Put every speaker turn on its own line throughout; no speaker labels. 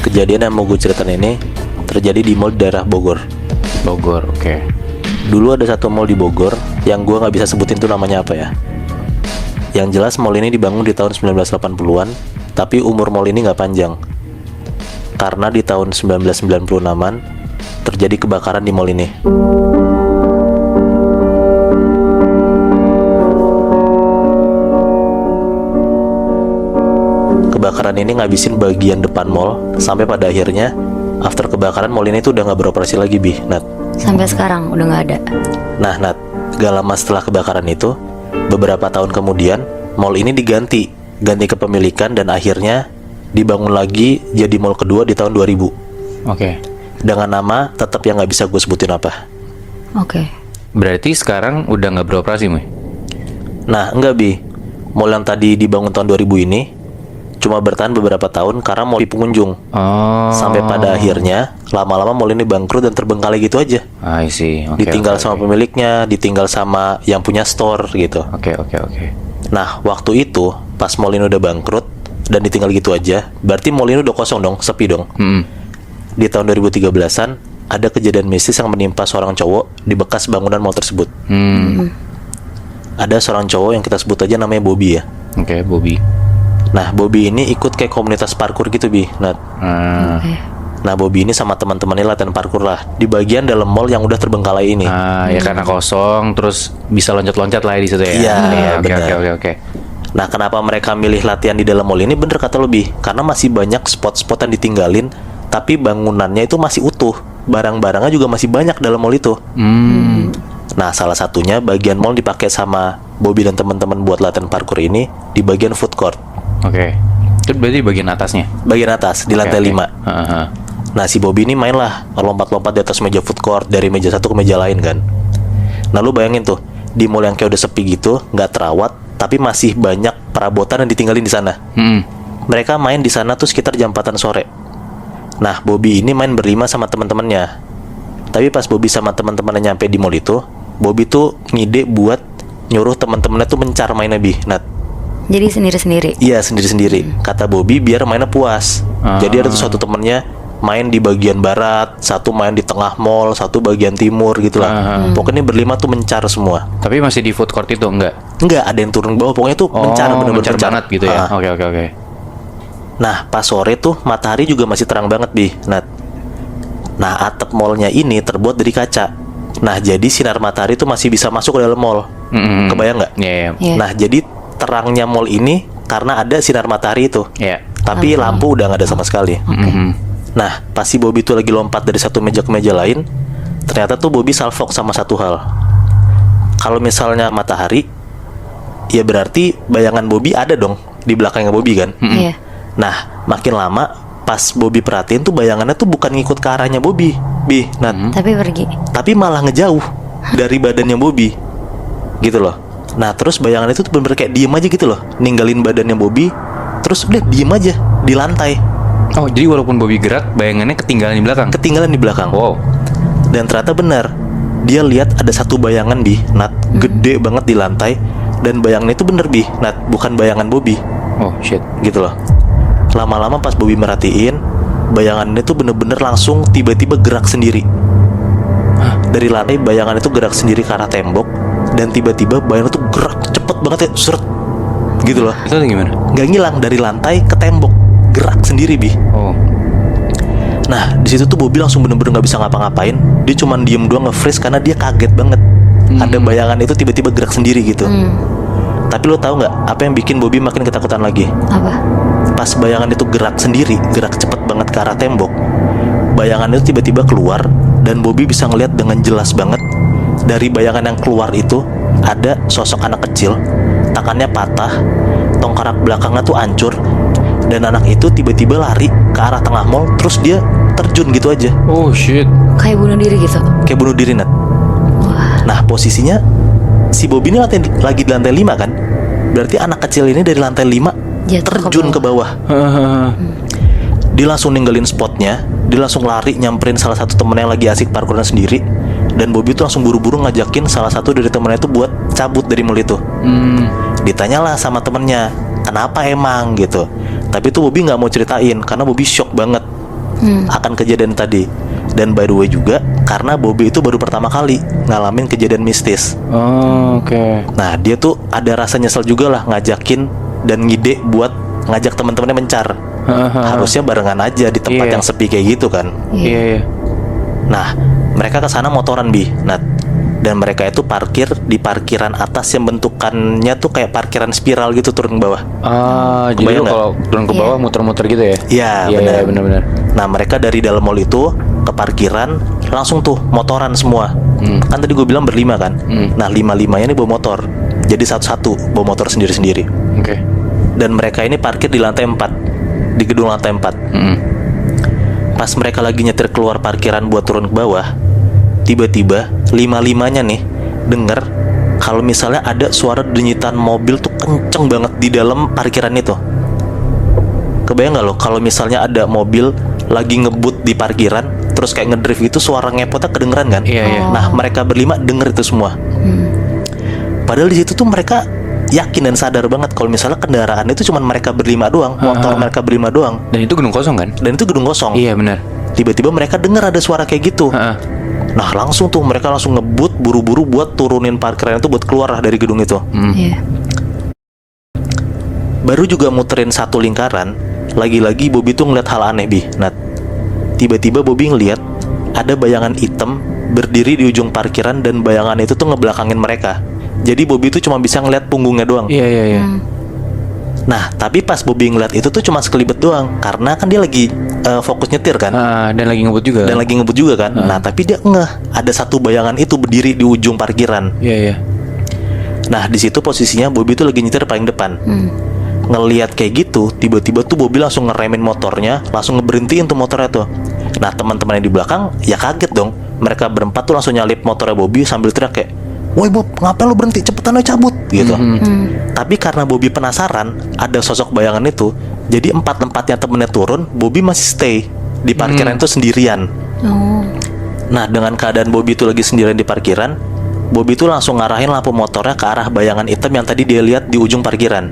Kejadian yang mau gue ceritain ini terjadi di mall di daerah Bogor.
Bogor, oke.
Dulu ada satu mall di Bogor yang gue nggak bisa sebutin tuh namanya apa ya. Yang jelas mall ini dibangun di tahun 1980-an, tapi umur mall ini nggak panjang. Karena di tahun 1996-an terjadi kebakaran di mall ini. Kebakaran ini ngabisin bagian depan mall, sampai pada akhirnya after kebakaran mall ini tuh udah nggak beroperasi lagi, Nat.
Sampai sekarang udah nggak ada.
Nah, Nat, gak lama setelah kebakaran itu, beberapa tahun kemudian mall ini ganti kepemilikan dan akhirnya dibangun lagi jadi mall kedua di tahun 2000.
Oke.
Dengan nama tetap yang nggak bisa gue sebutin apa.
Oke.
Berarti sekarang udah nggak beroperasi, Muy?
Nah, enggak, Mall yang tadi dibangun tahun 2000 ini cuma bertahan beberapa tahun karena mall di pengunjung.
Oh.
Sampai pada akhirnya lama-lama mall ini bangkrut dan terbengkalai gitu aja.
I see. Oke,
Ditinggal
oke,
sama
oke.
pemiliknya, ditinggal sama yang punya store gitu.
Oke.
Nah, waktu itu pas mall ini udah bangkrut dan ditinggal gitu aja, berarti mall ini udah kosong dong, sepi dong. Di tahun 2013-an ada kejadian mistis yang menimpa seorang cowok di bekas bangunan mall tersebut. Ada seorang cowok yang kita sebut aja namanya Bobby ya.
Oke, Bobby.
Nah, Bobby ini ikut kayak komunitas parkour gitu, Nat.
Oke.
Nah, Bobby ini sama teman-temannya latihan parkour lah di bagian dalam mall yang udah terbengkalai ini.
Ya karena kosong, terus bisa loncat-loncat lah di situ ya.
Iya,
Oke,
benar.
oke.
Nah, kenapa mereka milih latihan di dalam mall ini? Bener kata lebih, karena masih banyak spot-spot yang ditinggalin, tapi bangunannya itu masih utuh. Barang-barangnya juga masih banyak dalam mall itu. Nah, salah satunya bagian mall dipakai sama Bobby dan teman-teman buat latihan parkour ini di bagian food court.
Oke. Itu berarti bagian atasnya.
Bagian atas di lantai 5. Nah, si Bobby ini main lah lompat-lompat di atas meja food court dari meja satu ke meja lain kan. Nah, lu bayangin tuh di mall yang kayak udah sepi gitu, nggak terawat, tapi masih banyak perabotan yang ditinggalin di sana. Mereka main di sana tuh sekitar jam 4-an sore. Nah, Bobby ini main berlima sama teman-temannya. Tapi pas Bobby sama teman-temannya nyampe di mall itu, Bobby tuh ngide buat nyuruh teman-temannya tuh mencar mainnya, Nat.
Jadi sendiri-sendiri.
Iya, sendiri-sendiri. Kata Bobby biar mainnya puas. Jadi ada tuh satu temennya main di bagian barat, satu main di tengah mall, satu bagian timur gitu lah. Pokoknya berlima tuh mencar semua.
Tapi masih di food court itu enggak?
Enggak, ada yang turun ke bawah. Pokoknya tuh mencar, bener-bener
mencar banget gitu ya.
Ah.
Oke.
Nah, pas sore tuh matahari juga masih terang banget, Nat. Nah, atap mallnya ini terbuat dari kaca. Nah, jadi sinar matahari tuh masih bisa masuk ke dalam mall. Kebayang nggak?
Iya.
Iya.
Nah, jadi terangnya mall ini karena ada sinar matahari itu.
Iya.
Tapi lampu udah nggak ada sama sekali. Nah, pas si Bobby tuh lagi lompat dari satu meja ke meja lain, ternyata tuh Bobby salfok sama satu hal. Kalau misalnya matahari, ya berarti bayangan Bobby ada dong di belakangnya Bobby kan.
Iya.
Nah, makin lama pas Bobby perhatiin tuh bayangannya tuh bukan ngikut ke arahnya Bobby, Nat.
Tapi pergi.
Tapi malah ngejauh dari badannya Bobby, gitu loh. Nah, terus bayangan itu tuh bener-bener kayak diem aja gitu loh, ninggalin badannya Bobby, terus udah diem aja di lantai.
Oh, jadi walaupun Bobby gerak, bayangannya ketinggalan di belakang.
Ketinggalan di belakang.
Wow.
Dan ternyata benar, dia lihat ada satu bayangan, Nat, gede banget di lantai. Dan bayangan itu bener, Nat, bukan bayangan Bobby.
Oh, shit.
Gitu loh. Lama-lama pas Bobby merhatiin, bayangan itu bener-bener langsung tiba-tiba gerak sendiri. Dari lantai bayangan itu gerak sendiri ke arah tembok. Dan tiba-tiba bayangan itu gerak cepet banget ya, seret. Gitu loh.
Itu gimana?
Gak ngilang dari lantai ke tembok, gerak sendiri,
Oh.
Nah, di situ tuh Bobby langsung bener-bener nggak bisa ngapa-ngapain. Dia cuman diem doang nge-freeze karena dia kaget banget. Ada bayangan itu tiba-tiba gerak sendiri gitu. Tapi lo tahu nggak apa yang bikin Bobby makin ketakutan lagi?
Apa?
Pas bayangan itu gerak sendiri, gerak cepet banget ke arah tembok, bayangan itu tiba-tiba keluar dan Bobby bisa ngeliat dengan jelas banget dari bayangan yang keluar itu ada sosok anak kecil, tangannya patah, tongkrak belakangnya tuh hancur, dan anak itu tiba-tiba lari ke arah tengah mall, terus dia terjun gitu aja,
Oh, shit.
Kayak bunuh diri gitu.
kayak bunuh diri, Nat. Nah, posisinya si Bobby ini lagi di lantai 5 kan, berarti anak kecil ini dari lantai 5
Jatuh
terjun ke bawah. Dia langsung ninggalin spotnya, dia langsung lari nyamperin salah satu temennya yang lagi asik parkouran sendiri. Dan Bobby tuh langsung buru-buru ngajakin salah satu dari temennya itu buat cabut dari mall itu. Ditanyalah sama temennya, kenapa emang gitu. Tapi tuh Bobby nggak mau ceritain karena Bobby shock banget. akan kejadian tadi. Dan by the way juga, karena Bobby itu baru pertama kali ngalamin kejadian mistis.
Oh, oke.
Nah, dia tuh ada rasa nyesel juga lah ngajakin dan ngide buat ngajak teman-temannya mencar. Harusnya barengan aja di tempat
Iya.
yang sepi kayak gitu kan.
Iya, iya.
Nah, mereka ke sana motoran Bi. Nah, dan mereka itu parkir di parkiran atas yang bentukannya tuh kayak parkiran spiral gitu turun ke bawah.
Jadi
Kebayang
lu
nggak?
kalau turun ke bawah muter-muter gitu ya?
Iya,
Iya,
benar.
iya, benar-benar.
Nah, mereka dari dalam mall itu ke parkiran langsung tuh motoran semua. Kan tadi gue bilang berlima kan. Nah, lima-limanya ini bawa motor. Jadi satu-satu bawa motor sendiri-sendiri.
Oke.
Dan mereka ini parkir di lantai 4, di gedung lantai 4. Pas mereka lagi nyetir keluar parkiran buat turun ke bawah, tiba-tiba lima-limanya nih denger kalau misalnya ada suara denyitan mobil tuh kenceng banget di dalam parkiran itu. Kebayang nggak lo kalau misalnya ada mobil lagi ngebut di parkiran terus kayak ngedrift gitu, suara ngepotnya kedengeran kan?
Iya, iya.
Nah, mereka berlima denger itu semua. Padahal di situ tuh mereka yakin dan sadar banget kalau misalnya kendaraan itu cuma mereka berlima doang, motor mereka berlima doang,
Dan itu gedung kosong kan?
dan itu gedung kosong.
Iya, benar.
Tiba-tiba mereka dengar ada suara kayak gitu. Nah, langsung tuh mereka langsung ngebut buru-buru buat turunin parkiran itu buat keluar lah dari gedung itu.
Iya.
Baru juga muterin satu lingkaran, lagi-lagi Bobby tuh ngeliat hal aneh Bi. Nah, tiba-tiba Bobby ngeliat ada bayangan hitam berdiri di ujung parkiran dan bayangan itu tuh ngebelakangin mereka. Jadi Bobby tuh cuma bisa ngeliat punggungnya doang.
Iya, iya, iya.
Nah, tapi pas Bobby ngeliat itu tuh cuma sekelibet doang, karena kan dia lagi fokus nyetir kan.
Dan lagi ngebut juga.
Dan lagi ngebut juga kan. Nah, tapi dia ngeh ada satu bayangan itu berdiri di ujung parkiran.
Iya, iya.
Nah, di situ posisinya Bobby tuh lagi nyetir paling depan. Ngeliat kayak gitu, tiba-tiba tuh Bobby langsung ngeremin motornya, langsung ngeberhentiin tuh motornya tuh. Nah, teman-teman yang di belakang ya kaget dong. Mereka berempat tuh langsung nyalip motornya Bobby sambil teriak kayak, "Woi Bob, ngapain lu berhenti? Cepetan aja cabut!" gitu. Tapi karena Bobby penasaran ada sosok bayangan itu, jadi empat-empatnya temennya turun, Bobby masih stay di parkiran itu sendirian.
Oh.
Nah, dengan keadaan Bobby itu lagi sendirian di parkiran, Bobby itu langsung ngarahin lampu motornya ke arah bayangan hitam yang tadi dia lihat di ujung parkiran.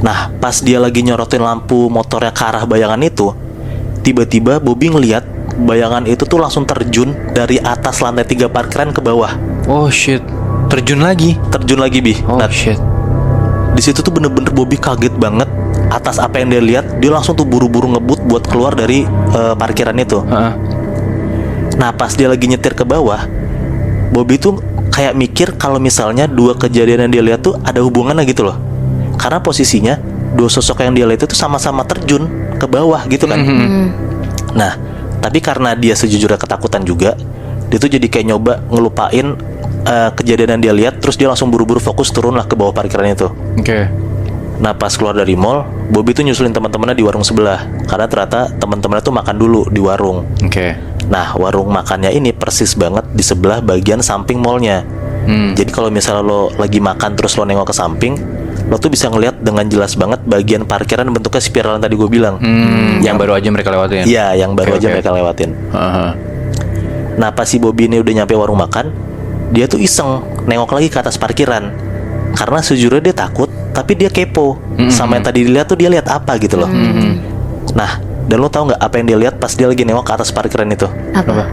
Nah, pas dia lagi nyorotin lampu motornya ke arah bayangan itu, tiba-tiba Bobby ngeliat bayangan itu tuh langsung terjun dari atas lantai 3 parkiran ke bawah.
Oh shit. Terjun lagi.
Terjun lagi, Bi.
Oh
Nah,
shit.
di situ tuh bener-bener Bobby kaget banget atas apa yang dia lihat. Dia langsung tuh buru-buru ngebut buat keluar dari parkiran itu. Nah, pas dia lagi nyetir ke bawah, Bobby tuh kayak mikir kalau misalnya dua kejadian yang dia lihat tuh ada hubungannya gitu loh. Karena posisinya dua sosok yang dia lihat itu sama-sama terjun ke bawah gitu kan. Nah, tapi karena dia sejujurnya ketakutan juga, dia tuh jadi kayak nyoba ngelupain kejadian yang dia lihat, terus dia langsung buru-buru fokus turun lah ke bawah parkiran itu.
Oke.
Nah, pas keluar dari mall, Bobby tuh nyusulin teman-temannya di warung sebelah, karena ternyata teman-temannya tuh makan dulu di warung.
Oke.
Nah, warung makannya ini persis banget di sebelah bagian samping mallnya. Jadi kalau misalnya lo lagi makan terus lo nengok ke samping, lo tuh bisa ngeliat dengan jelas banget bagian parkiran bentuknya spiral yang tadi gue bilang.
Yang baru aja mereka lewatin.
Iya, yang baru
Oke,
aja
oke.
mereka lewatin.
Aha.
Nah, pas si Bobby ini udah nyampe warung makan, dia tuh iseng nengok lagi ke atas parkiran. Karena sejujurnya dia takut, tapi dia kepo sama yang tadi dilihat tuh dia lihat apa gitu loh. Nah, dan lo tau nggak apa yang dia lihat pas dia lagi nengok ke atas parkiran itu?
Apa?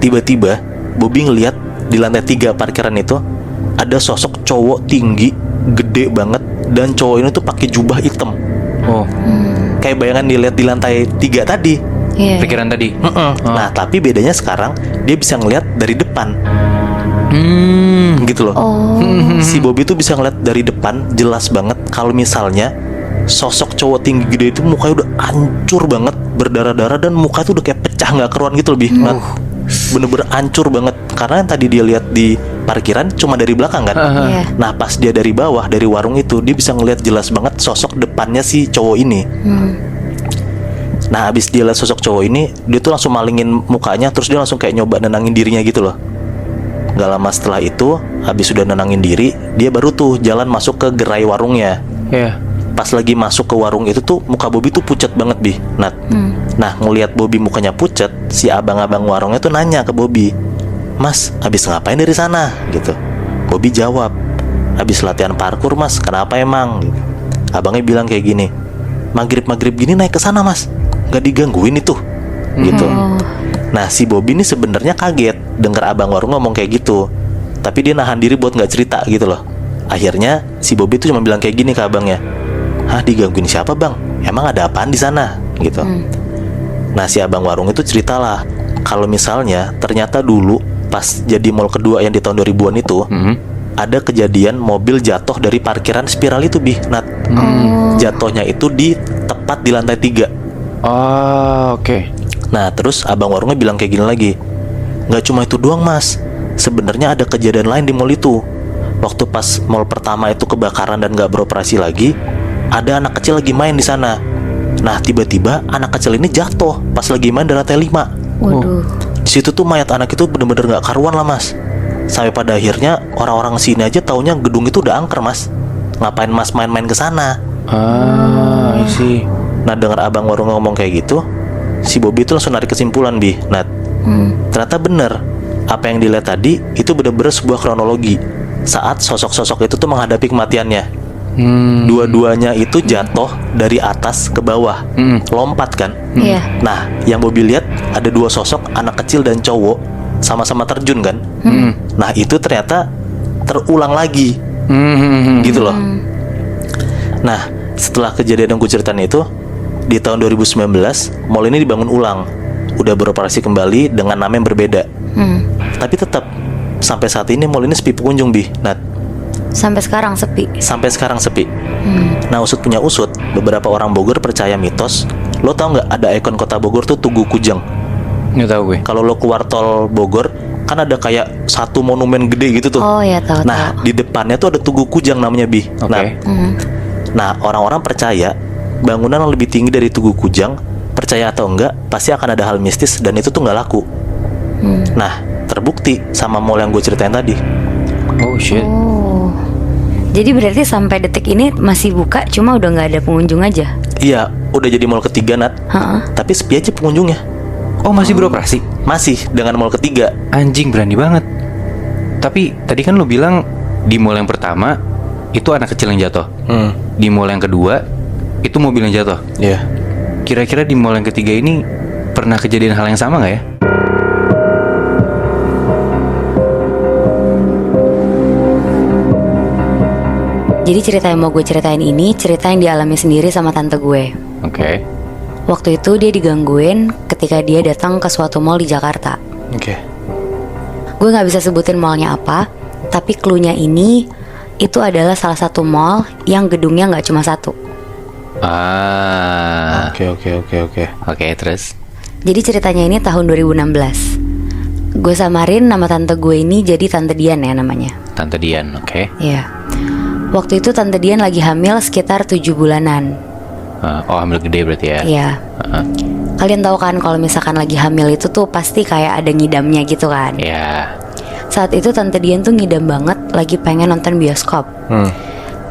Tiba-tiba Bobby ngeliat di lantai 3 parkiran itu ada sosok cowok tinggi, gede banget, dan cowok ini tuh pakai jubah hitam.
Oh.
Kayak bayangan dilihat di lantai 3 tadi.
Iya.
Pikiran tadi.
Nah, tapi bedanya sekarang dia bisa ngeliat dari depan. Gitu loh.
Oh.
Si Bobby tuh bisa ngeliat dari depan jelas banget kalau misalnya sosok cowok tinggi gede itu mukanya udah hancur banget, berdarah-darah, dan muka tuh udah kayak pecah nggak keruan gitu lebih. Bener-bener hancur banget karena yang tadi dia lihat di parkiran cuma dari belakang kan.
Iya.
Nah, pas dia dari bawah dari warung itu dia bisa ngeliat jelas banget sosok depannya si cowok ini. Nah, abis dia lihat sosok cowok ini, dia tuh langsung malingin mukanya, terus dia langsung kayak nyoba nenangin dirinya gitu loh. Gak lama setelah itu, habis sudah nenangin diri, dia baru tuh jalan masuk ke gerai warungnya.
Iya.
Pas lagi masuk ke warung itu tuh muka Bobby tuh pucat banget, Bi. Nah, ngelihat Bobby mukanya pucat, si abang-abang warungnya tuh nanya ke Bobby, "Mas, habis ngapain dari sana?" gitu. Bobby jawab, "Habis latihan parkur, Mas. Kenapa emang?" Gitu. Abangnya bilang kayak gini, "Maghrib-maghrib gini naik ke sana, Mas." nggak digangguin itu, gitu. Nah si Bobby ini sebenarnya kaget dengar abang warung ngomong kayak gitu, tapi dia nahan diri buat nggak cerita gitu loh. Akhirnya si Bobby tuh cuma bilang kayak gini ke abangnya, "Hah, digangguin siapa bang? Emang ada apaan di sana?" gitu. Nah si abang warung itu ceritalah kalau misalnya ternyata dulu pas jadi mall kedua yang di tahun 2000-an itu ada kejadian mobil jatuh dari parkiran spiral itu Nat. Jatuhnya itu tepat di lantai 3.
Oh, oke.
Nah terus abang warungnya bilang kayak gini lagi, "Nggak cuma itu doang mas, sebenarnya ada kejadian lain di mall itu. Waktu pas mall pertama itu kebakaran dan nggak beroperasi lagi, ada anak kecil lagi main di sana. Nah tiba-tiba anak kecil ini jatuh pas lagi main di lantai 5.
Waduh.
Di situ tuh mayat anak itu bener-bener nggak karuan lah mas. Sampai pada akhirnya orang-orang sini aja taunya gedung itu udah angker mas. Ngapain mas main-main ke sana?"
I see.
Nah dengar abang warung ngomong kayak gitu, si Bobby itu langsung narik kesimpulan Nat. Ternyata bener apa yang dilihat tadi itu bener-bener sebuah kronologi saat sosok-sosok itu tuh menghadapi kematiannya. Dua-duanya itu jatuh dari atas ke bawah, lompat kan.
Iya.
Nah yang Bobby lihat ada 2 sosok anak kecil dan cowok sama-sama terjun kan. Nah itu ternyata terulang lagi, gitu loh. Nah setelah kejadian yang gue ceritain itu, di tahun 2019 mall ini dibangun ulang, udah beroperasi kembali dengan nama yang berbeda. Tapi tetap sampai saat ini mall ini sepi pengunjung Nat.
Sampai sekarang sepi.
Sampai sekarang sepi. Nah usut punya usut, beberapa orang Bogor percaya mitos. Lo tau nggak ada ikon kota Bogor tuh Tugu Kujang?
Nggak tahu gue.
Kalau lo keluar tol Bogor kan ada kayak satu monumen gede gitu tuh.
Oh ya, tahu.
Nah di depannya tuh ada Tugu Kujang namanya
Oke.
Nah orang-orang percaya bangunan yang lebih tinggi dari Tugu Kujang, percaya atau enggak, pasti akan ada hal mistis dan itu tuh nggak laku. Nah terbukti sama mall yang gue ceritain tadi.
Oh shit.
Oh. Jadi berarti sampai detik ini masih buka, cuma udah nggak ada pengunjung aja.
Iya, udah jadi mall ketiga Nat. Tapi sepi aja pengunjungnya.
Oh, masih beroperasi?
Masih dengan mall ketiga.
Anjing, berani banget. Tapi tadi kan lo bilang di mall yang pertama itu anak kecil yang jatuh. Di mall yang kedua itu mobil yang jatuh.
Iya.
Kira-kira di mall yang ketiga ini pernah kejadian hal yang sama nggak ya?
Jadi cerita yang mau gue ceritain ini cerita yang dialami sendiri sama tante gue.
Oke.
Waktu itu dia digangguin ketika dia datang ke suatu mall di Jakarta.
Oke.
Gue gak bisa sebutin mallnya apa, tapi cluenya ini itu adalah salah satu mall yang gedungnya gak cuma satu.
Oke.
Terus?
Jadi ceritanya ini tahun 2016. Gue samarin nama tante gue ini jadi Tante Dian ya namanya.
Tante Dian, oke.
Iya. Waktu itu Tante Dian lagi hamil sekitar 7 bulanan.
Oh, hamil gede berarti ya?
Iya. Kalian tahu kan kalau misalkan lagi hamil itu tuh pasti kayak ada ngidamnya gitu kan.
Iya.
Saat itu Tante Dian tuh ngidam banget lagi pengen nonton bioskop.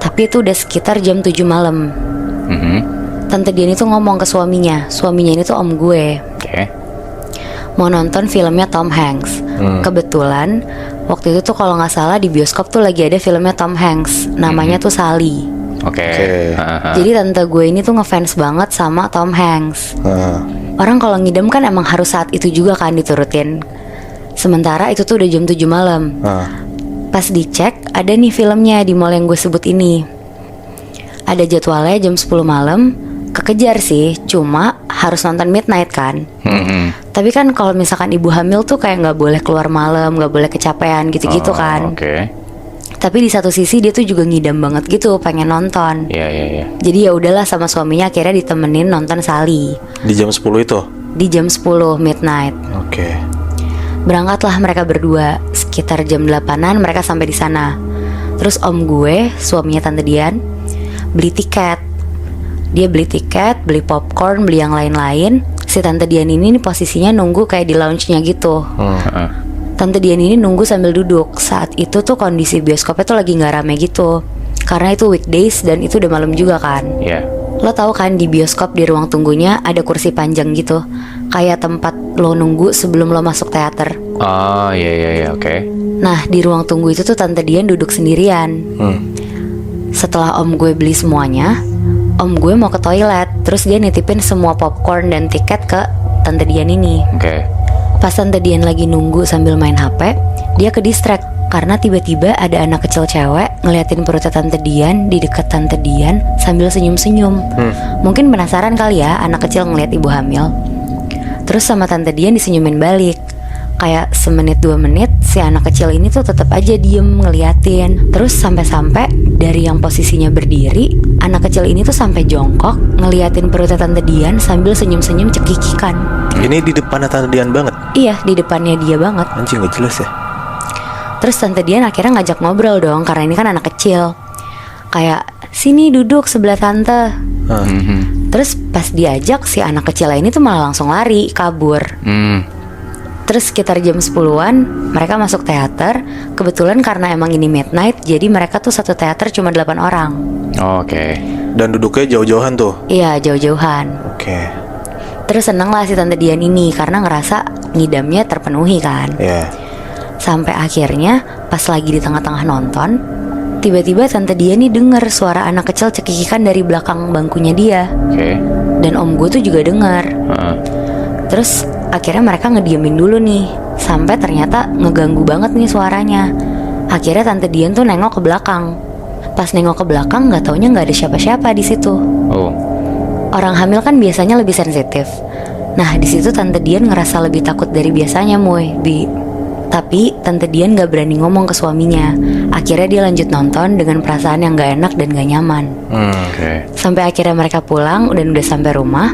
Tapi itu udah sekitar jam 7 malam. Tante Dian itu ngomong ke suaminya ini tuh om gue.
Oke.
Mau nonton filmnya Tom Hanks. Kebetulan waktu itu tuh kalau nggak salah di bioskop tuh lagi ada filmnya Tom Hanks. Namanya tuh Sally.
Oke.
Jadi tante gue ini tuh ngefans banget sama Tom Hanks. Orang kalau ngidam kan emang harus saat itu juga kan diturutin. Sementara itu tuh udah jam 7 malam. Pas dicek ada nih filmnya di mall yang gue sebut ini. Ada jadwalnya jam 10 malam. Kekejar sih, cuma harus nonton midnight kan. Tapi kan kalau misalkan ibu hamil tuh kayak nggak boleh keluar malam, nggak boleh kecapean gitu-gitu kan.
Oke.
Tapi di satu sisi dia tuh juga ngidam banget gitu, pengen nonton.
Iya.
Jadi ya udahlah sama suaminya akhirnya ditemenin nonton Sally.
Di jam 10 itu?
Di jam 10 midnight.
Oke.
Berangkatlah mereka berdua. Sekitar jam 8-an mereka sampai di sana. Terus om gue, suaminya Tante Dian, beli tiket. Dia beli tiket, beli popcorn, beli yang lain-lain. Si Tante Dian ini posisinya nunggu kayak di lounge-nya gitu. Tante Dian ini nunggu sambil duduk. Saat itu tuh kondisi bioskopnya tuh lagi gak rame gitu, karena itu weekdays dan itu udah malam juga kan.
Iya.
Lo tahu kan di bioskop di ruang tunggunya ada kursi panjang gitu, kayak tempat lo nunggu sebelum lo masuk teater.
Oh iya, oke.
Nah di ruang tunggu itu tuh Tante Dian duduk sendirian. Setelah om gue beli semuanya, om gue mau ke toilet. Terus dia nitipin semua popcorn dan tiket ke Tante Dian ini.
Oke.
Pas Tante Dian lagi nunggu sambil main HP, dia ke distract karena tiba-tiba ada anak kecil cewek ngeliatin perutnya Tante Dian di dekat Tante Dian sambil senyum-senyum. Mungkin penasaran kali ya anak kecil ngeliat ibu hamil. Terus sama Tante Dian disenyumin balik. Kayak semenit 2 menit si anak kecil ini tuh tetap aja diem ngeliatin. Terus sampai-sampai dari yang posisinya berdiri, anak kecil ini tuh sampai jongkok ngeliatin perutnya Tante Dian sambil senyum-senyum cekikikan.
Ini di depannya Tante Dian banget.
Iya, di depannya dia banget.
Anjing, gak jelas ya.
Terus Tante Dian akhirnya ngajak ngobrol dong, karena ini kan anak kecil. Kayak, sini duduk sebelah tante. Terus pas diajak, si anak kecil ini tuh malah langsung lari, kabur. Terus sekitar jam 10-an mereka masuk teater. Kebetulan karena emang ini midnight, jadi mereka tuh satu teater cuma 8 orang.
Oke.
Dan duduknya jauh-jauhan tuh.
Iya, jauh-jauhan.
Oke.
Terus seneng lah si Tante Dian ini karena ngerasa ngidamnya terpenuhi kan.
Ya.
Sampai akhirnya pas lagi di tengah-tengah nonton, tiba-tiba Tante Dian nih denger suara anak kecil cekikikan dari belakang bangkunya dia.
Oke.
Dan om gue tuh juga denger. Terus akhirnya mereka ngediemin dulu nih, sampai ternyata ngeganggu banget nih suaranya. Akhirnya Tante Dian tuh nengok ke belakang. Pas nengok ke belakang, nggak taunya nggak ada siapa-siapa di situ.
Oh.
Orang hamil kan biasanya lebih sensitif. Nah di situ Tante Dian ngerasa lebih takut dari biasanya, Bi. Tapi Tante Dian gak berani ngomong ke suaminya. Akhirnya dia lanjut nonton dengan perasaan yang gak enak dan gak nyaman.
Oke.
Sampai akhirnya mereka pulang dan udah sampai rumah.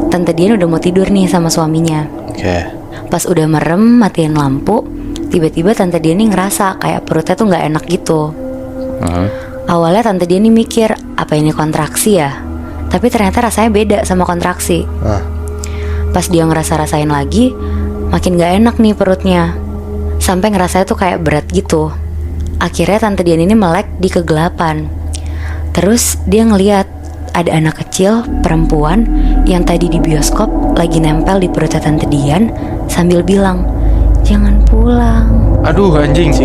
Tante Dian udah mau tidur nih sama suaminya.
Oke.
Pas udah merem matiin lampu, tiba-tiba Tante Dian nih ngerasa kayak perutnya tuh gak enak gitu. Awalnya Tante Dian nih mikir, apa ini kontraksi ya? Tapi ternyata rasanya beda sama kontraksi. Pas dia ngerasa-rasain lagi, makin gak enak nih perutnya. Sampai ngerasanya tuh kayak berat gitu. Akhirnya Tante Dian ini melek di kegelapan. Terus dia ngeliat ada anak kecil perempuan yang tadi di bioskop lagi nempel di perutnya Tante Dian sambil bilang, jangan pulang.
Aduh anjing.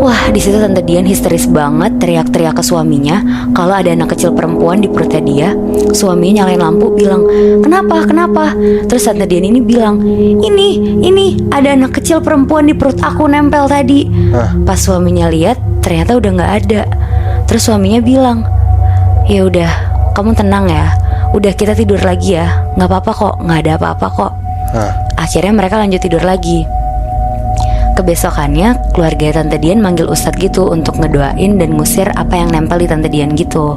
Wah, di situ Tante Dian histeris banget, teriak-teriak ke suaminya kalau ada anak kecil perempuan di perutnya dia. Suaminya nyalain lampu bilang, kenapa? Terus Tante Dian ini bilang, ini ada anak kecil perempuan di perut aku nempel tadi. Pas suaminya lihat, ternyata udah nggak ada. Terus suaminya bilang, ya udah, kamu tenang ya. Udah kita tidur lagi ya. Nggak apa-apa kok, nggak ada apa-apa kok. Akhirnya mereka lanjut tidur lagi. Kebesokannya keluarga Tante Dian manggil ustadz gitu untuk ngedoain dan ngusir apa yang nempel di Tante Dian gitu.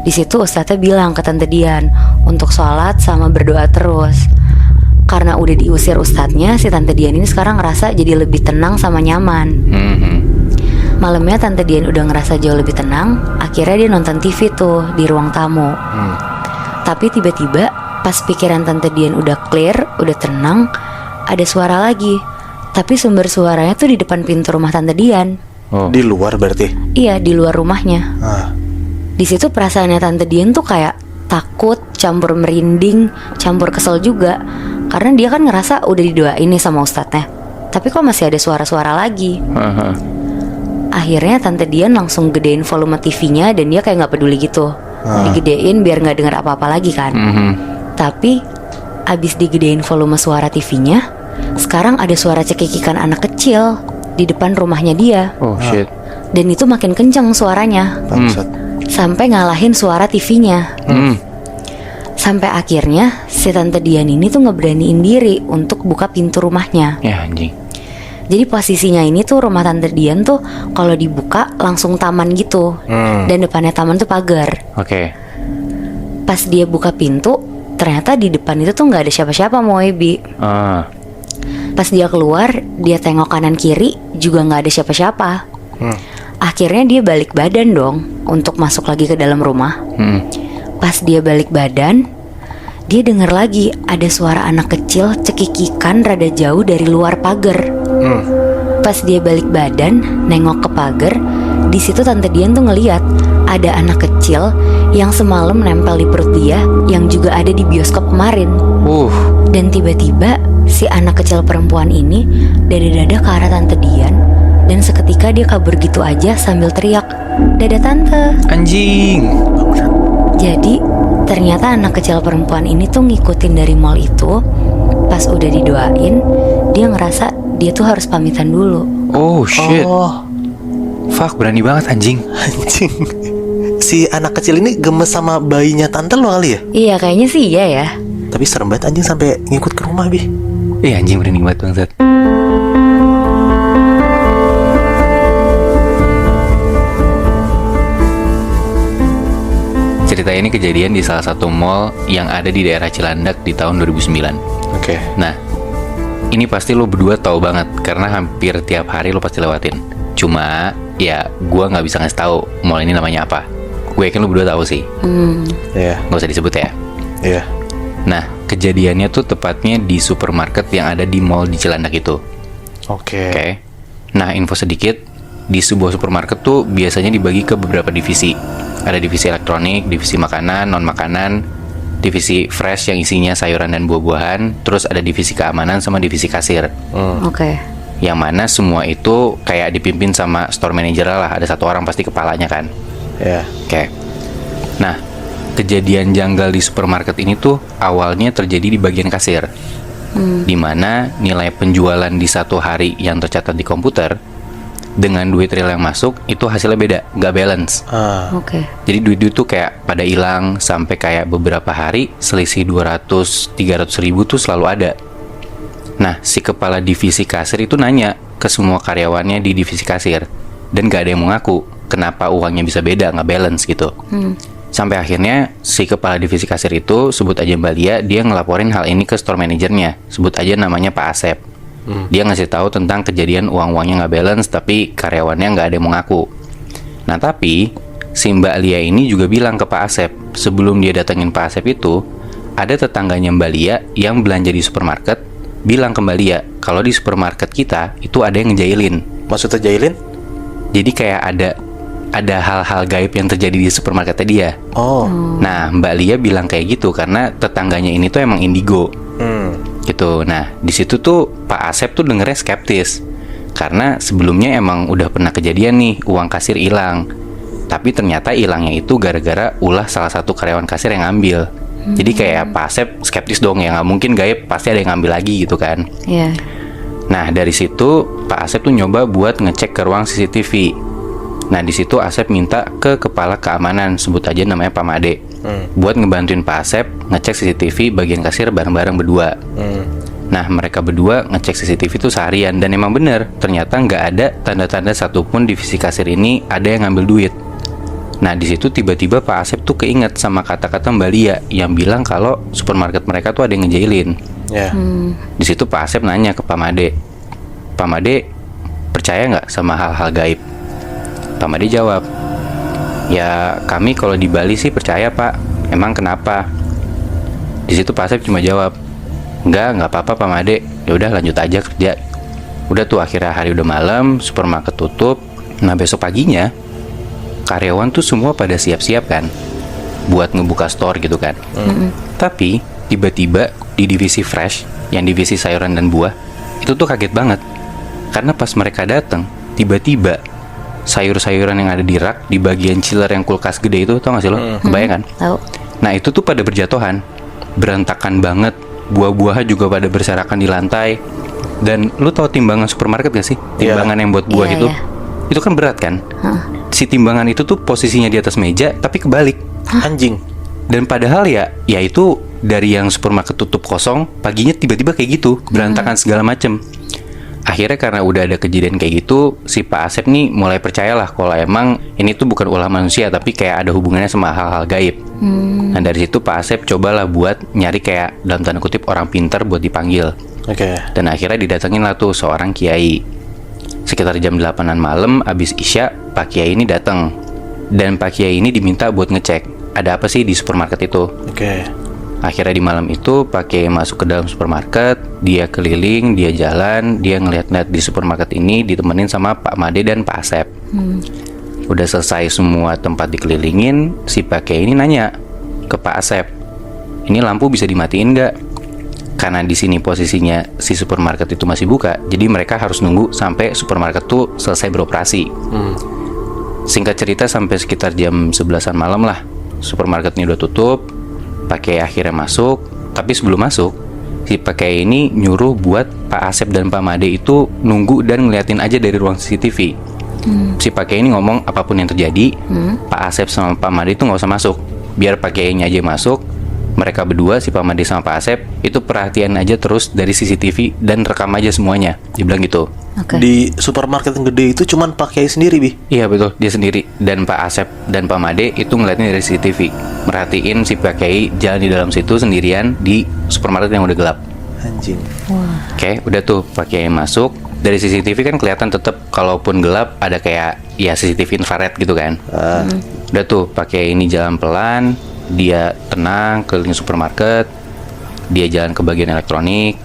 Di situ ustadznya bilang ke Tante Dian untuk sholat sama berdoa terus. Karena udah diusir ustadznya, si Tante Dian ini sekarang ngerasa jadi lebih tenang sama nyaman. Malamnya Tante Dian udah ngerasa jauh lebih tenang. Akhirnya dia nonton TV tuh di ruang tamu. Tapi tiba-tiba pas pikiran Tante Dian udah clear, udah tenang, ada suara lagi. Tapi sumber suaranya tuh di depan pintu rumah Tante Dian.
Di luar berarti?
Iya, di luar rumahnya. Di situ perasaannya Tante Dian tuh kayak takut, campur merinding, campur kesel juga. Karena dia kan ngerasa udah didoain nih sama ustadznya. Tapi kok masih ada suara-suara lagi. Akhirnya Tante Dian langsung gedein volume TV-nya dan dia kayak gak peduli gitu. Digedein biar gak denger apa-apa lagi kan. Tapi abis digedein volume suara TV-nya, sekarang ada suara cekikikan anak kecil di depan rumahnya dia.
Oh shit.
Dan itu makin kenceng suaranya. Sampai ngalahin suara TV-nya. Sampai akhirnya si Tante Dian ini tuh ngeberaniin diri untuk buka pintu rumahnya.
Ya anjing.
Jadi posisinya ini tuh rumah Tante Dian tuh kalau dibuka langsung taman gitu. Dan depannya taman tuh pagar.
Oke.
Pas dia buka pintu, ternyata di depan itu tuh gak ada siapa-siapa, Bi. Pas dia keluar, dia tengok kanan kiri juga gak ada siapa-siapa. Akhirnya dia balik badan dong untuk masuk lagi ke dalam rumah. Pas dia balik badan, dia dengar lagi ada suara anak kecil cekikikan rada jauh dari luar pagar. Pas dia balik badan, nengok ke pagar, di situ Tante Dian tuh ngeliat ada anak kecil yang semalam nempel di perut dia, yang juga ada di bioskop kemarin. Dan tiba-tiba si anak kecil perempuan ini dada-dada ke arah Tante Dian. Dan seketika dia kabur gitu aja sambil teriak, "Dadah tante."
Anjing.
Jadi Ternyata anak kecil perempuan ini tuh ngikutin dari mall itu. Pas udah didoain, dia ngerasa dia tuh harus pamitan dulu.
Oh shit.
Oh,
Fuck, berani banget anjing.
anjing. Si anak kecil ini gemes sama bayinya tante lo kali ya?
Iya, kayaknya sih iya ya.
Tapi serem banget anjing sampai ngikut ke rumah, Bi.
Anjing berani banget bangsat. Cerita ini kejadian di salah satu mall yang ada di daerah Cilandak di tahun 2009.
Oke.
Nah, ini pasti lo berdua tahu banget karena hampir tiap hari lo pasti lewatin. Cuma ya gua nggak bisa ngasih tahu mall ini namanya apa. Gue yakin lo berdua tahu sih.
Iya.
Nggak usah disebut ya.
Iya.
Nah, kejadiannya tuh tepatnya di supermarket yang ada di mall di Cilandak itu.
Oke.
Oke. Nah, info sedikit, di sebuah supermarket tuh biasanya dibagi ke beberapa divisi. Ada divisi elektronik, divisi makanan, non makanan, divisi fresh yang isinya sayuran dan buah-buahan, terus ada divisi keamanan sama divisi kasir.
Oke.
Yang mana semua itu kayak dipimpin sama store manager lah, ada satu orang pasti kepalanya kan.
Iya.
Oke. Nah, kejadian janggal di supermarket ini tuh awalnya terjadi di bagian kasir. Di mana nilai penjualan di satu hari yang tercatat di komputer dengan duit real yang masuk itu hasilnya beda, nggak balance.
Oke.
Jadi duit-duit tuh kayak pada hilang sampai kayak beberapa hari selisih 200-300 ribu tuh selalu ada. Nah, si kepala divisi kasir itu nanya ke semua karyawannya di divisi kasir dan gak ada yang mau ngaku kenapa uangnya bisa beda, nggak balance gitu. Sampai akhirnya si kepala divisi kasir itu, sebut aja Mbak Lia, dia ngelaporin hal ini ke store manajernya, sebut aja namanya Pak Asep. Dia ngasih tahu tentang kejadian uang-uangnya nggak balance tapi karyawannya nggak ada yang mau ngaku. Nah tapi si Mbak Lia ini juga bilang ke Pak Asep, sebelum dia datengin Pak Asep itu, ada tetangganya Mbak Lia yang belanja di supermarket bilang ke Mbak Lia kalau di supermarket kita itu ada yang ngejailin.
Maksudnya jailin?
Jadi kayak ada hal-hal gaib yang terjadi di supermarketnya dia.
Oh.
Nah, Mbak Lia bilang kayak gitu karena tetangganya ini tuh emang indigo. Gitu. Nah, di situ tuh Pak Asep tuh dengernya skeptis. Karena sebelumnya emang udah pernah kejadian nih, uang kasir hilang. Tapi ternyata hilangnya itu gara-gara ulah salah satu karyawan kasir yang ngambil. Jadi kayak Pak Asep skeptis dong, ya nggak mungkin gaib, pasti ada yang ngambil lagi gitu kan.
Iya.
Nah, dari situ Pak Asep tuh nyoba buat ngecek ke ruang CCTV. Nah, di situ Asep minta ke kepala keamanan, sebut aja namanya Pak Made, buat ngebantuin Pak Asep ngecek CCTV bagian kasir bareng-bareng berdua. Nah, mereka berdua ngecek CCTV itu seharian dan emang bener, ternyata nggak ada tanda-tanda satupun divisi kasir ini ada yang ngambil duit. Nah, di situ tiba-tiba Pak Asep tuh keinget sama kata-kata Mbak Lia yang bilang kalau supermarket mereka tuh ada yang ngejailin.
Ya.
Di situ Pak Asep nanya ke Pak Made, Pak Made percaya nggak sama hal-hal gaib? Pak Made jawab, ya kami kalau di Bali sih percaya Pak. Emang kenapa? Di situ Pak Asep cuma jawab, nggak apa-apa Pak Made. Ya udah lanjut aja kerja. Udah tuh akhirnya hari udah malam, supermarket tutup. Nah besok paginya karyawan tuh semua pada siap-siap kan buat ngebuka store gitu kan. Tapi tiba-tiba di divisi fresh, yang divisi sayuran dan buah, itu tuh kaget banget. Karena pas mereka datang, tiba-tiba sayur-sayuran yang ada di rak di bagian chiller yang kulkas gede itu, tau gak sih lo? Kebayang kan?
Tahu.
Nah itu tuh pada berjatuhan, berantakan banget, buah-buahan juga pada berserakan di lantai. Dan lu tau timbangan supermarket gak sih? Timbangan yang buat buah
Iya,
itu,
iya.
itu kan berat kan? Si timbangan itu tuh posisinya di atas meja tapi kebalik.
Anjing.
Dan padahal ya itu dari yang supermarket tutup kosong, paginya tiba-tiba kayak gitu, berantakan segala macem. Akhirnya karena udah ada kejadian kayak gitu, si Pak Asep nih mulai percayalah kalau emang ini tuh bukan ulah manusia, tapi kayak ada hubungannya sama hal-hal gaib. Nah dari situ Pak Asep cobalah buat nyari kayak dalam tanda kutip orang pintar buat dipanggil.
Oke.
Dan akhirnya didatengin lah tuh seorang kiai. Sekitar jam 8-an malam abis Isya, Pak Kiai ini datang. Dan Pak Kiai ini diminta buat ngecek ada apa sih di supermarket itu.
Oke.
Akhirnya di malam itu Pak Kiai masuk ke dalam supermarket, dia keliling, dia jalan, dia ngeliat-ngeliat di supermarket ini ditemenin sama Pak Made dan Pak Asep. Udah selesai semua tempat dikelilingin, si Pak Kiai ini nanya ke Pak Asep, ini lampu bisa dimatiin nggak? Karena di sini posisinya si supermarket itu masih buka, jadi mereka harus nunggu sampai supermarket tuh selesai beroperasi. Singkat cerita sampai sekitar jam 11-an malam lah, supermarket ini udah tutup. Pak Kiai akhirnya masuk, tapi sebelum masuk, si Pak Kiai ini nyuruh buat Pak Asep dan Pak Made itu nunggu dan ngeliatin aja dari ruang CCTV. Si Pak Kiai ini ngomong apapun yang terjadi, Pak Asep sama Pak Made itu nggak usah masuk, biar Pak Kiai-nya aja masuk. Mereka berdua, si Pak Made sama Pak Asep, itu perhatian aja terus dari CCTV dan rekam aja semuanya. Dibilang gitu.
Oke.
Di supermarket yang gede itu cuman Pak Kiai sendiri, Bi.
Iya betul, dia sendiri. Dan Pak Asep dan Pak Made itu ngeliatin dari CCTV, merhatiin si Pak Kiai jalan di dalam situ sendirian di supermarket yang udah gelap.
Anjing.
Oke, udah tuh Pak Kiai masuk. Dari CCTV kan kelihatan tetap kalaupun gelap ada kayak ya CCTV infrared gitu kan. Udah tuh Pak Kiai ini jalan pelan, dia tenang keliling supermarket, dia jalan ke bagian elektronik,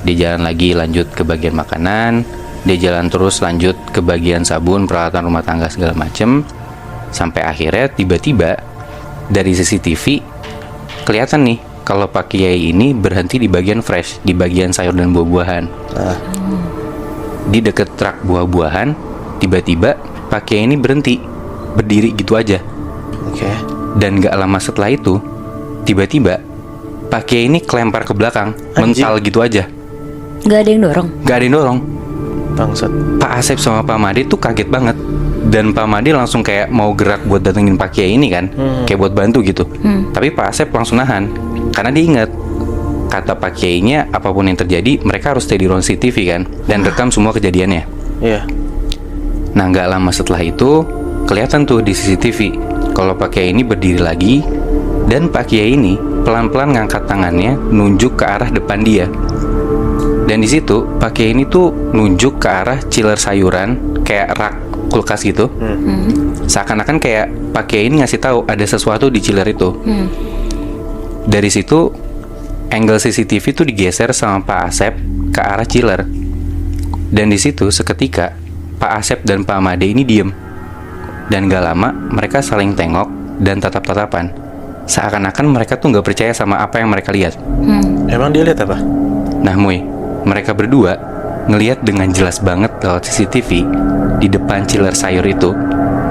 dia jalan lagi lanjut ke bagian makanan, dia jalan terus lanjut ke bagian sabun, peralatan rumah tangga segala macem, sampai akhirnya tiba-tiba dari CCTV kelihatan nih kalau Pak Kiai ini berhenti di bagian fresh, di bagian sayur dan buah-buahan. Di deket truk buah-buahan, tiba-tiba Pak Kiai ini berhenti, berdiri gitu aja.
Oke.
Dan gak lama setelah itu, tiba-tiba Pak Kiai ini kelempar ke belakang,
Anjing.
mental gitu aja.
Gak ada yang dorong.
Gak ada yang dorong.
Bangsat.
Pak Asep sama Pak Made tuh kaget banget. Dan Pak Made langsung kayak mau gerak buat datengin Pak Kiai ini kan, kayak buat bantu gitu. Tapi Pak Asep langsung nahan, karena dia ingat kata Pak Kiai-nya, apapun yang terjadi mereka harus stay di ruang CCTV kan, dan rekam semua kejadiannya.
Iya.
Nah gak lama setelah itu kelihatan tuh di CCTV kalau Pak Kiai ini berdiri lagi, dan Pak Kiai ini pelan-pelan ngangkat tangannya nunjuk ke arah depan dia. Dan di situ Pak Kiai ini tuh nunjuk ke arah chiller sayuran, kayak rak kulkas gitu. Seakan-akan kayak Pak Kiai ini ngasih tahu ada sesuatu di chiller itu. Dari situ angle CCTV tuh digeser sama Pak Asep ke arah chiller. Dan di situ seketika Pak Asep dan Pak Made ini diem. Dan gak lama mereka saling tengok dan tatap-tatapan. Seakan-akan mereka tuh gak percaya sama apa yang mereka lihat.
Emang dia lihat apa?
Nah Muy, mereka berdua ngelihat dengan jelas banget lewat CCTV di depan chiller sayur itu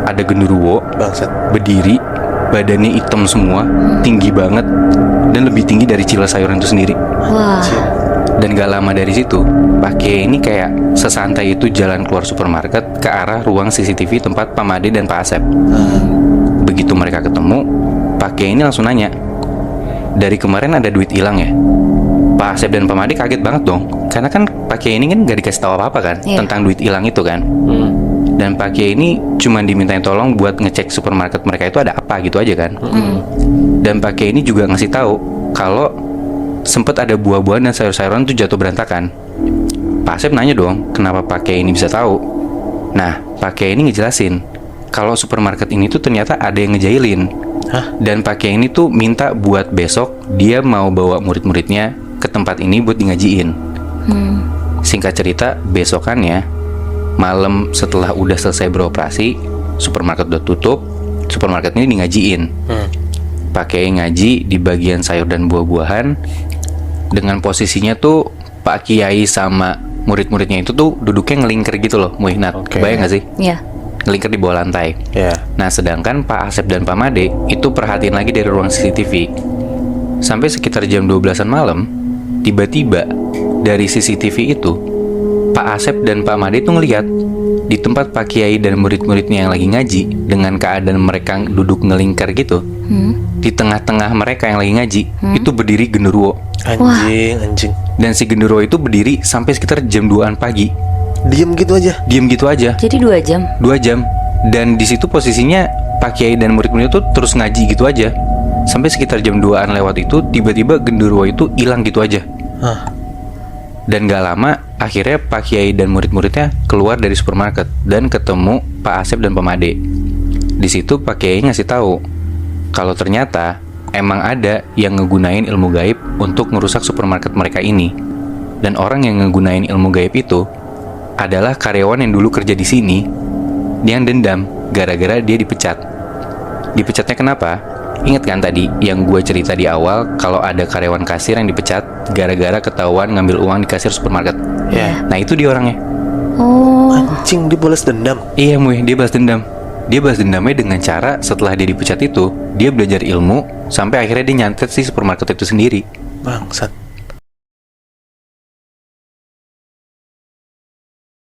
ada genderuwo
Bangsat.
berdiri, badannya hitam semua, tinggi banget, dan lebih tinggi dari chiller sayuran itu sendiri.
Wah.
Dan gak lama dari situ, Pak Kiai ini kayak sesantai itu jalan keluar supermarket ke arah ruang CCTV tempat Pak Made dan Pak Asep. Begitu mereka ketemu, Pak Kiai ini langsung nanya, dari kemarin ada duit hilang ya? Pak Asep dan Pak Made kaget banget dong, karena kan Pak Kiai ini kan gak dikasih tahu apa-apa kan tentang duit hilang itu kan. Dan Pak Kiai ini cuma dimintain tolong buat ngecek supermarket mereka itu ada apa gitu aja kan. Dan Pak Kiai ini juga ngasih tahu kalau sempet ada buah-buahan dan sayur-sayuran itu jatuh berantakan. Pak Asep nanya dong, kenapa Pak Kiai ini bisa tahu? Nah, Pak Kiai ini ngejelasin kalau supermarket ini tuh ternyata ada yang ngejailin. Dan Pak Kiai ini tuh minta buat besok dia mau bawa murid-muridnya ke tempat ini buat di ngajiin. Singkat cerita, besokannya malam setelah udah selesai beroperasi, supermarket udah tutup, supermarket ini di ngajiin. Pak Kiai ngaji di bagian sayur dan buah-buahan. Dengan posisinya tuh Pak Kiai sama murid-muridnya itu tuh duduknya ngelingker gitu loh, Muihnat. Bayang gak sih?
Iya.
Ngelingker di bawah lantai. Nah sedangkan Pak Asep dan Pak Made itu perhatiin lagi dari ruang CCTV. Sampai sekitar jam 12-an malam, tiba-tiba dari CCTV itu Pak Asep dan Pak Made itu ngelihat di tempat Pak Kiai dan murid-muridnya yang lagi ngaji, dengan keadaan mereka duduk ngelingkar gitu, di tengah-tengah mereka yang lagi ngaji itu berdiri genderuwo.
Anjing.
Dan si genderuwo itu berdiri sampai sekitar jam 2-an pagi.
Diem gitu aja.
Diem gitu aja.
Jadi 2 jam.
2 jam. Dan di situ posisinya Pak Kiai dan murid-muridnya tuh terus ngaji gitu aja. Sampai sekitar jam 2-an lewat itu, tiba-tiba genderuwo itu hilang gitu aja. Dan gak lama akhirnya Pak Kiai dan murid-muridnya keluar dari supermarket dan ketemu Pak Asep dan Pak Made. Di situ Pak Kiai ngasih tahu kalau ternyata emang ada yang ngegunain ilmu gaib untuk ngerusak supermarket mereka ini. Dan orang yang ngegunain ilmu gaib itu adalah karyawan yang dulu kerja di sini yang dendam gara-gara dia dipecat. Dipecatnya kenapa? Ingat kan tadi yang gue cerita di awal kalau ada karyawan kasir yang dipecat gara-gara ketahuan ngambil uang di kasir supermarket. Nah itu dia orangnya.
Oh.
Anjing, dia balas dendam.
Iya Muy, dia balas dendam. Dia balas dendamnya dengan cara setelah dia dipecat itu, dia belajar ilmu sampai akhirnya dia nyantet si supermarket itu sendiri.
Bangsat.